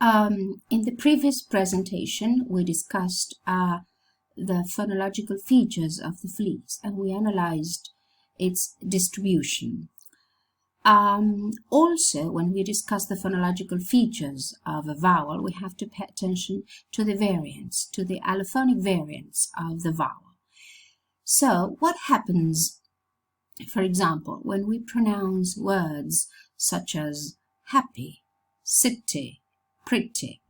In the previous presentation, we discussed the phonological features of the fleas and we analyzed its distribution. Also, when we discuss the phonological features of a vowel, we have to pay attention to the variants, to the allophonic variants of the vowel. So, what happens, for example, when we pronounce words such as happy, city, pretty?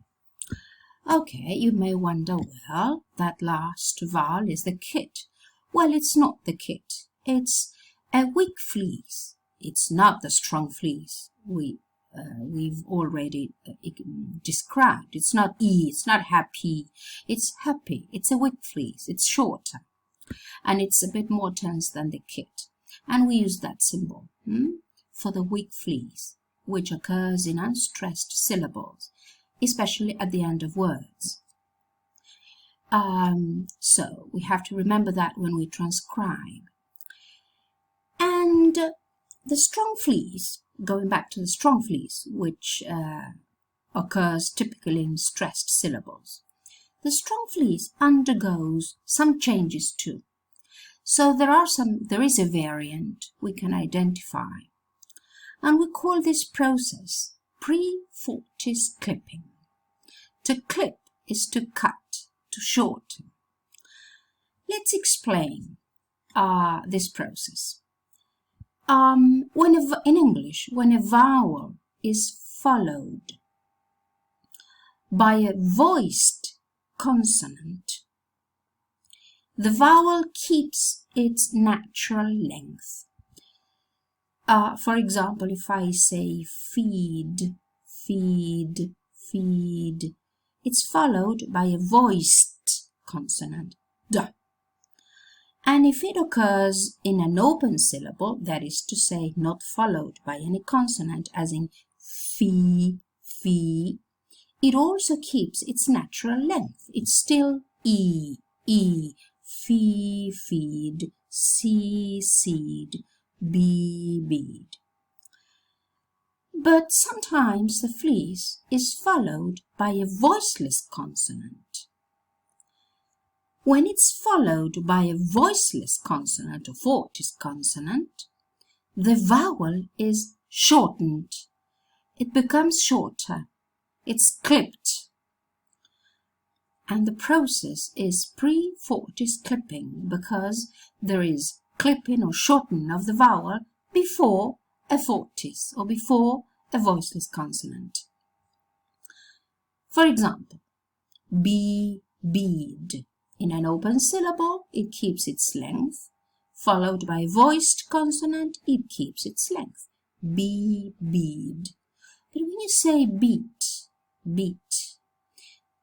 Okay, you may wonder, well, that last vowel is the kit. Well, it's not the kit. It's a weak fleas. It's not the strong fleas we've already described. It's not E, it's not happy. It's happy. It's a weak fleas. It's shorter. And it's a bit more tense than the kit. And we use that symbol for the weak fleas, which occurs in unstressed syllables, especially at the end of words. So we have to remember that when we transcribe. And the strong fleas, going back to the strong fleas, which occurs typically in stressed syllables, the strong fleas undergoes some changes too. So there is a variant we can identify, and we call this process pre-fortis clipping. To clip is to cut, to shorten. Let's explain this process. In English, when a vowel is followed by a voiced consonant, the vowel keeps its natural length. For example, if I say feed, feed, feed, it's followed by a voiced consonant, d. And if it occurs in an open syllable, that is to say, not followed by any consonant, as in fee, fee, it also keeps its natural length. It's still e, e, fee, feed, see, seed, bee, bead. But sometimes the fleas is followed by a voiceless consonant. When it's followed by a voiceless consonant or fortis consonant, the vowel is shortened. It becomes shorter. It's clipped. And the process is pre-fortis clipping because there is clipping or shortening of the vowel before a fortis or before a voiceless consonant. For example, be, bead. In an open syllable, it keeps its length, followed by a voiced consonant, it keeps its length. Be, bead. But when you say beat, beat,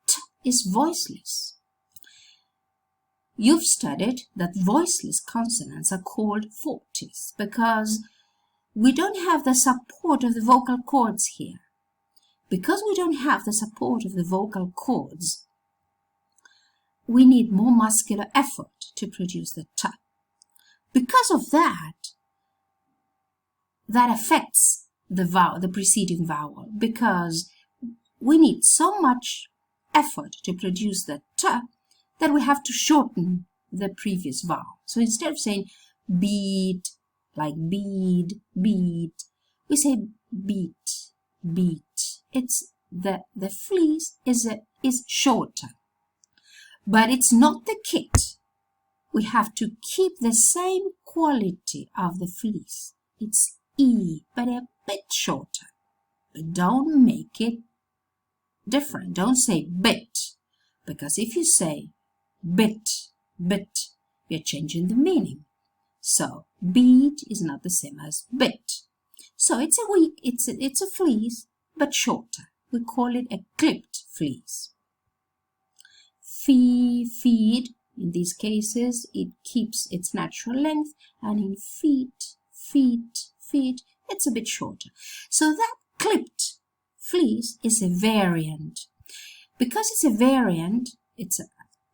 t is voiceless. You've studied that voiceless consonants are called fortis because we don't have the support of the vocal cords here. Because we don't have the support of the vocal cords, we need more muscular effort to produce the t. Because of that affects the vowel, the preceding vowel, because we need so much effort to produce the t that we have to shorten the previous vowel. So instead of saying beat, like bead, beat, we say beat, beat. It's the fleas is shorter. But it's not the kit. We have to keep the same quality of the fleas. It's E, but a bit shorter. But don't make it different. Don't say bit. Because if you say bit, bit, you're changing the meaning. So bead is not the same as bit. So it's a fleas, but shorter. We call it a clipped fleas. Fee, feed, in these cases, it keeps its natural length, and in feet, feet, feet, it's a bit shorter. So that clipped fleas is a variant. Because it's a variant,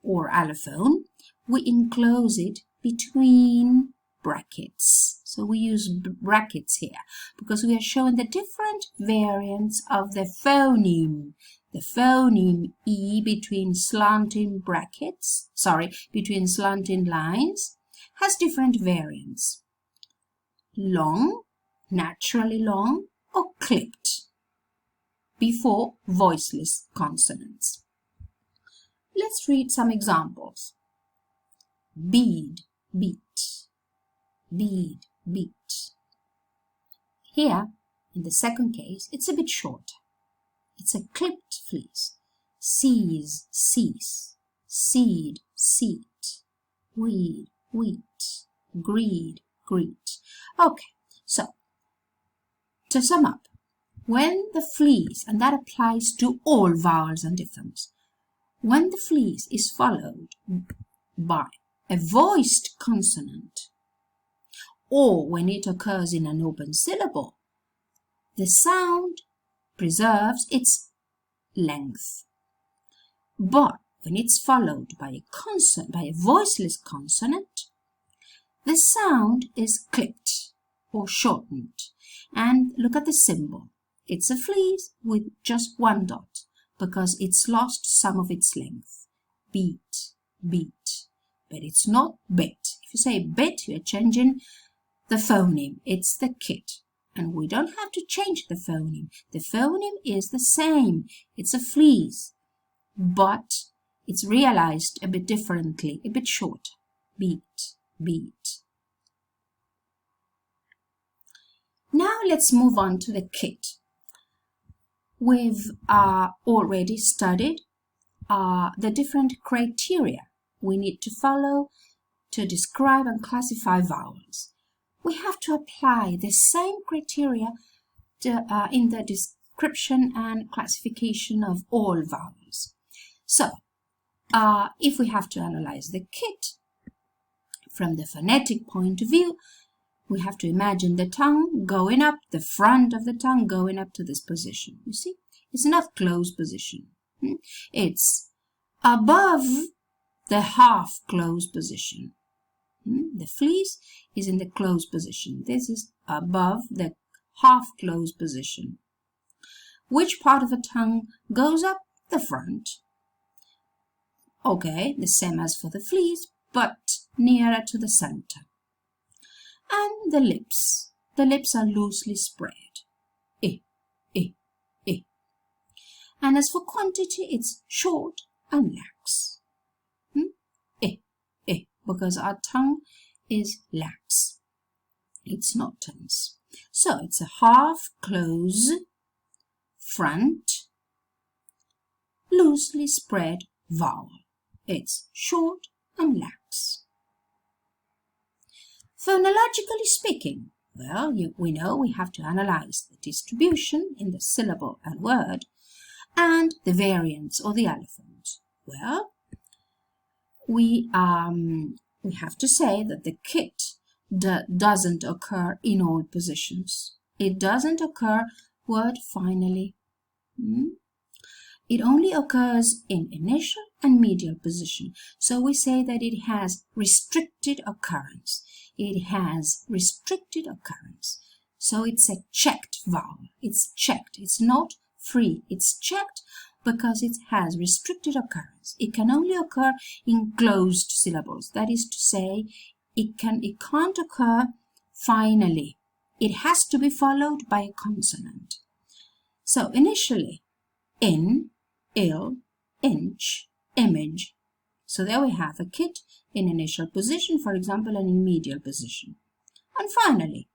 or allophone, we enclose it between brackets. So we use brackets here because we are showing the different variants of the phoneme. The phoneme E between slanting brackets, between slanting lines, has different variants. Long, naturally long, or clipped before voiceless consonants. Let's read some examples. Bead, beat, bead, beat. Here, in the second case, it's a bit shorter. It's a clipped fleece. Seize, cease, seed, seat, weed, wheat, greed, greet. Okay, so to sum up, when the fleece, and that applies to all vowels and diphthongs, when the fleece is followed by a voiced consonant, or when it occurs in an open syllable, the sound preserves its length. But when it's followed by a voiceless consonant, the sound is clipped or shortened. And look at the symbol. It's a fleece with just one dot because it's lost some of its length. Beat, beat. But it's not bit. If you say bit, you're changing the phoneme. It's the kit. And we don't have to change the phoneme. The phoneme is the same. It's a fleece. But it's realized a bit differently, a bit short. Beat, beat. Now let's move on to the kit. We've already studied the different criteria we need to follow to describe and classify vowels. We have to apply the same criteria in the description and classification of all vowels. So, if we have to analyze the kit from the phonetic point of view, we have to imagine the tongue going up, the front of the tongue going up to this position. You see, it's not closed position. It's above the half closed position. The fleece is in the closed position. This is above the half closed position. Which part of the tongue goes up? The front. Okay, the same as for the fleece, but nearer to the center. And the lips. The lips are loosely spread. I, I, I. And as for quantity, it's short and lax. I, I, because our tongue is lax. It's not tense. So it's a half close, front, loosely spread vowel. It's short and lax. Phonologically speaking, well, we know we have to analyze the distribution in the syllable and word and the variants or the elephant. Well, we have to say that the kit doesn't occur in all positions. It doesn't occur word finally. It only occurs in initial and medial position. So we say that it has restricted occurrence. It has restricted occurrence. So it's a checked vowel. It's checked. It's not free. It's checked because it has restricted occurrence. It can only occur in closed syllables. That is to say, it can't occur finally. It has to be followed by a consonant. So initially, in, ill, inch, image. So there we have a kit in initial position, for example, and in medial position. And finally,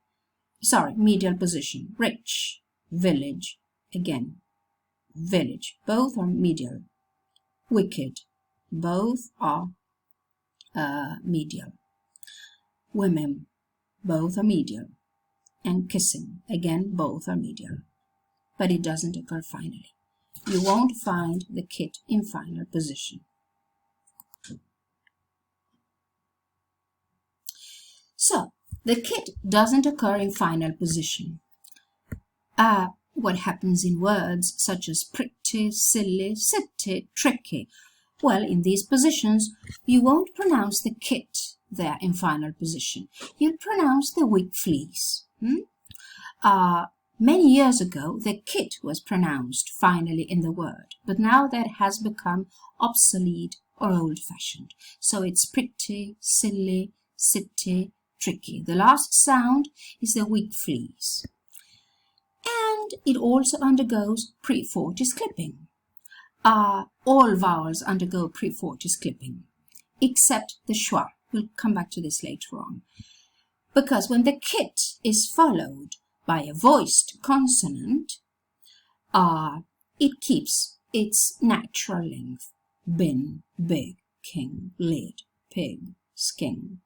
medial position, rich, village, again, village, both are medial. Wicked, both are medial. Women, both are medial. And kissing, again, both are medial. But it doesn't occur finally. You won't find the kit in final position. So, the kit doesn't occur in final position. What happens in words such as pretty, silly, city, tricky? Well, in these positions, you won't pronounce the kit there in final position. You'll pronounce the weak fleas. Many years ago, the kit was pronounced finally in the word, but now that has become obsolete or old-fashioned. So it's pretty, silly, city, tricky. The last sound is the weak fleas. And it also undergoes pre-fortis clipping. All vowels undergo pre-fortis clipping, except the schwa. We'll come back to this later on. Because when the kit is followed by a voiced consonant, it keeps its natural length. Bin, big, king, lid, pig, skin.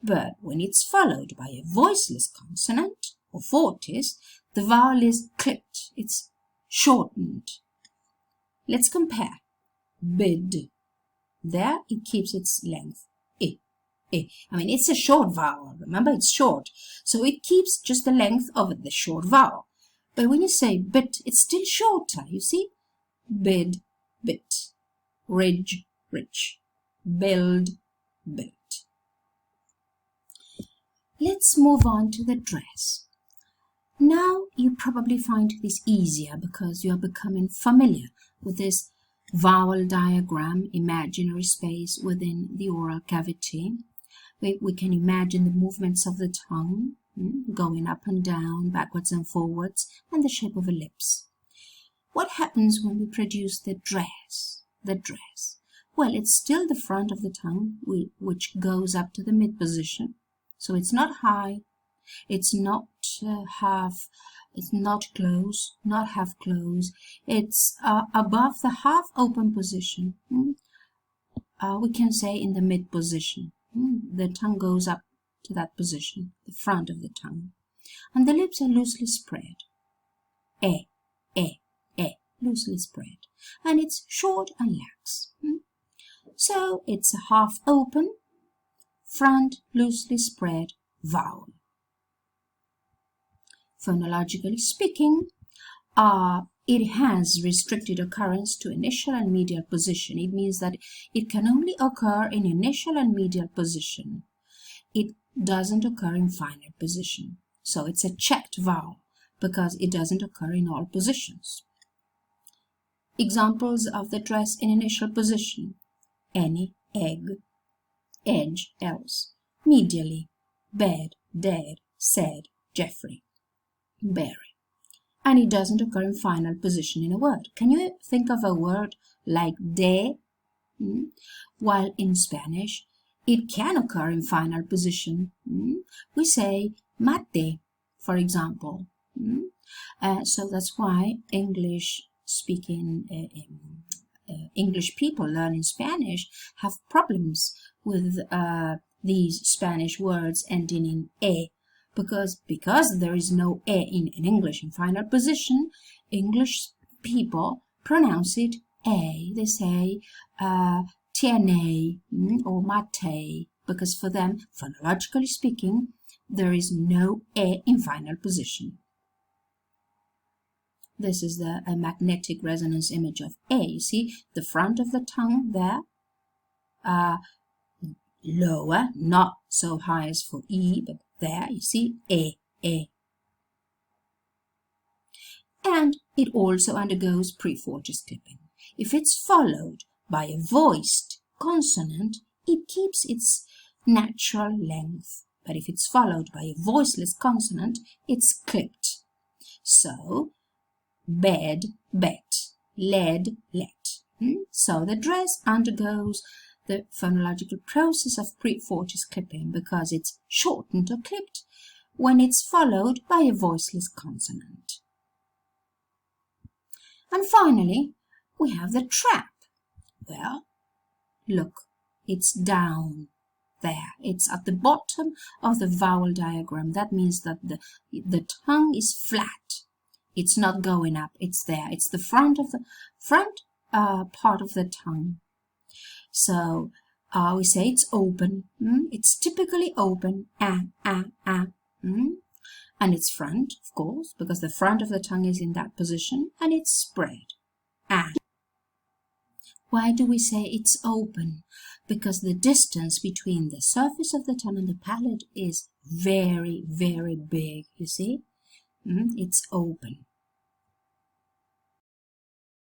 But when it's followed by a voiceless consonant, or fortis, the vowel is clipped, it's shortened. Let's compare. Bid. There it keeps its length. I mean, it's a short vowel. Remember, it's short. So it keeps just the length of the short vowel. But when you say bit, it's still shorter, you see? Bid, bit. Ridge, rich. Build, built. Let's move on to the dress. Now you probably find this easier because you are becoming familiar with this vowel diagram, imaginary space within the oral cavity. We can imagine the movements of the tongue, going up and down, backwards and forwards, and the shape of the lips. What happens when we produce the dress? The dress. Well, it's still the front of the tongue, which goes up to the mid position. So it's not high, it's not it's not close, not half close. It's above the half open position. We can say in the mid position. The tongue goes up to that position, the front of the tongue. And the lips are loosely spread. Loosely spread. And it's short and lax. So it's a half open, front loosely spread vowel. Phonologically speaking, it has restricted occurrence to initial and medial position. It means that it can only occur in initial and medial position. It doesn't occur in final position. So it's a checked vowel because it doesn't occur in all positions. Examples of the dress in initial position: any, egg, edge, else. Medially: bed, dead, said, Jeffrey, berry. And it doesn't occur in final position in a word. Can you think of a word like de? While in Spanish, it can occur in final position. We say mate, for example. So that's why English-speaking English people learning Spanish have problems with these Spanish words ending in e. Because there is no e in English in final position, English people pronounce it a. They say tiene or mate, because for them, phonologically speaking, there is no e in final position. This is a magnetic resonance image of a. You see the front of the tongue there, lower, not so high as for e, but there you see a. And it also undergoes pre-fortis clipping. If it's followed by a voiced consonant, it keeps its natural length. But if it's followed by a voiceless consonant, it's clipped. So, bed, bet, led, let. So the dress undergoes the phonological process of pre-fortis clipping because it's shortened or clipped when it's followed by a voiceless consonant. And finally, we have the trap. Well, look, it's down there. It's at the bottom of the vowel diagram. That means that the tongue is flat. It's not going up. It's there. It's the front part of the tongue. So we say it's open. It's typically open. And it's front, of course, because the front of the tongue is in that position, and it's spread. Why do we say it's open? because the distance between the surface of the tongue and the palate is very, very big, you see? It's open.